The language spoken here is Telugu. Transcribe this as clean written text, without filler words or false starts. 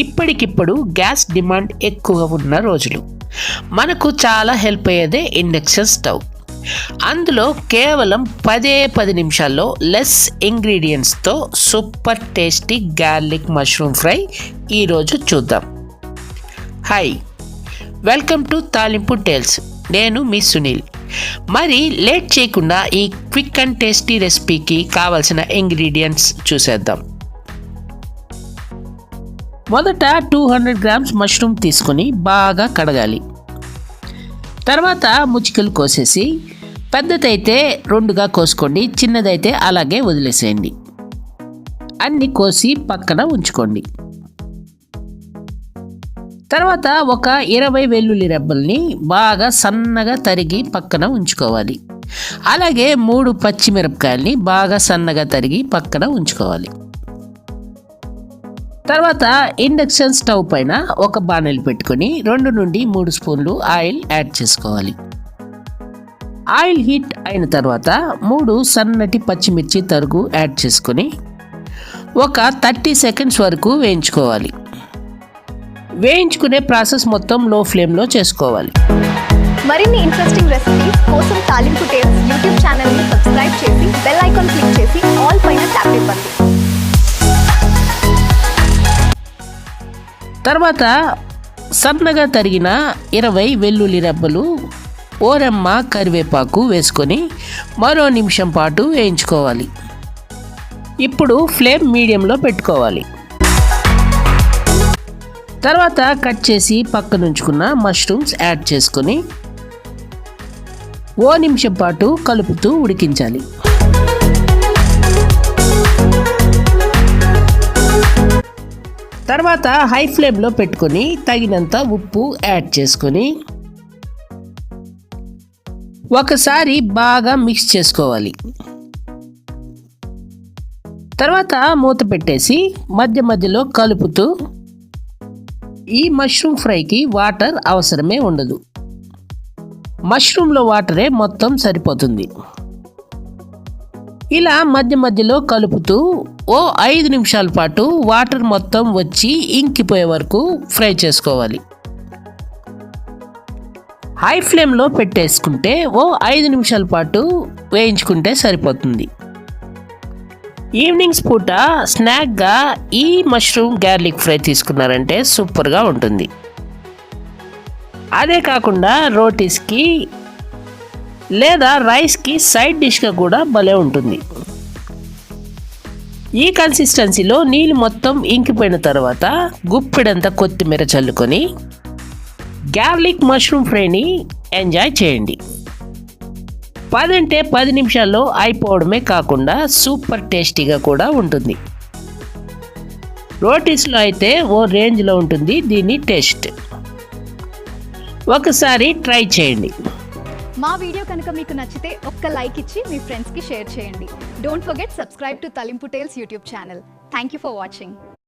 ఇప్పటికిప్పుడు గ్యాస్ డిమాండ్ ఎక్కువగా ఉన్న రోజులు మనకు చాలా హెల్ప్ అయ్యేదే ఇండక్షన్ స్టవ్. అందులో కేవలం 10 నిమిషాల్లో లెస్ ఇంగ్రీడియంట్స్తో super tasty garlic mushroom fry ఈరోజు చూద్దాం. Hi, welcome to Talimpu tales. నేను మీ సునీల్. మరి లేట్ చేయకుండా ఈ క్విక్ అండ్ టేస్టీ రెసిపీకి కావాల్సిన ఇంగ్రీడియంట్స్ చూసేద్దాం. మొదట 200 గ్రామ్స్ మష్రూమ్ తీసుకొని బాగా కడగాలి. తర్వాత ముచ్చికలు కోసేసి పెద్దదైతే 2గా కోసుకోండి, చిన్నదైతే అలాగే వదిలేసేయండి. అన్నీ కోసి పక్కన ఉంచుకోండి. తర్వాత ఒక 20 వెల్లుల్లి రెబ్బల్ని బాగా సన్నగా తరిగి పక్కన ఉంచుకోవాలి. అలాగే 3 పచ్చిమిరపకాయల్ని బాగా సన్నగా తరిగి పక్కన ఉంచుకోవాలి. తర్వాత ఇండక్షన్ స్టవ్ పైన ఒక బాణలి పెట్టుకొని 2 నుండి 3 స్పూన్లు ఆయిల్ యాడ్ చేసుకోవాలి. ఆయిల్ హీట్ అయిన తర్వాత 3 సన్నటి పచ్చిమిర్చి తరుగు యాడ్ చేసుకొని ఒక 30 సెకండ్స్ వరకు వేయించుకోవాలి. వేయించుకునే ప్రాసెస్ మొత్తం లో ఫ్లేమ్లో చేసుకోవాలి. మరిన్ని ఇంట్రెస్టింగ్ రెసిపీస్ కోసం తాలింపు టేల్స్ యూట్యూబ్ ఛానల్ని సబ్స్క్రైబ్ చేసి బెల్ ఐకాన్ క్లిక్ చేసి ఆల్ పైన ట్యాప్ ఇవ్వండి. తర్వాత సన్నగా తరిగిన 20 వెల్లుల్లి రెబ్బలు, ఓరెమ్మ కరివేపాకు వేసుకొని మరో నిమిషం పాటు వేయించుకోవాలి. ఇప్పుడు ఫ్లేమ్ మీడియంలో పెట్టుకోవాలి. తర్వాత కట్ చేసి పక్కన ఉంచుకున్న మష్రూమ్స్ యాడ్ చేసుకొని ఓ నిమిషం పాటు కలుపుతూ ఉడికించాలి. తర్వాత హై ఫ్లేమ్లో పెట్టుకొని తగినంత ఉప్పు యాడ్ చేసుకొని ఒకసారి బాగా మిక్స్ చేసుకోవాలి. తర్వాత మూత పెట్టేసి మధ్య మధ్యలో కలుపుతూ, ఈ మష్రూమ్ ఫ్రైకి వాటర్ అవసరమే ఉండదు, మష్రూమ్లో వాటరే మొత్తం సరిపోతుంది. ఇలా మధ్య మధ్యలో కలుపుతూ ఓ 5 నిమిషాల పాటు వాటర్ మొత్తం వచ్చి ఇంకిపోయే వరకు ఫ్రై చేసుకోవాలి. హై ఫ్లేమ్లో పెట్టేసుకుంటే ఓ 5 నిమిషాల పాటు వేయించుకుంటే సరిపోతుంది. ఈవినింగ్స్ పూట స్నాక్గా ఈ మష్రూమ్ గార్లిక్ ఫ్రై తీసుకున్నారంటే సూపర్గా ఉంటుంది. అదే కాకుండా రోటీస్కి లేదా రైస్కి సైడ్ డిష్గా కూడా భలే ఉంటుంది. ఈ కన్సిస్టెన్సీలో నీళ్ళు మొత్తం ఇంకిపోయిన తర్వాత గుప్పెడంత కొత్తిమీర చల్లుకొని గార్లిక్ మష్రూమ్ ఫ్రైని ఎంజాయ్ చేయండి. 10 అంటే 10 నిమిషాల్లో అయిపోవడమే కాకుండా సూపర్ టేస్టీగా కూడా ఉంటుంది. రోటీస్లో అయితే ఓ రేంజ్లో ఉంటుంది దీని టేస్ట్. ఒకసారి ట్రై చేయండి. మా వీడియో కనుక మీకు నచ్చితే ఒక్క లైక్ ఇచ్చి మీ ఫ్రెండ్స్కి షేర్ చేయండి. Don't forget subscribe to Talimpu tales YouTube channel. Thank you for watching.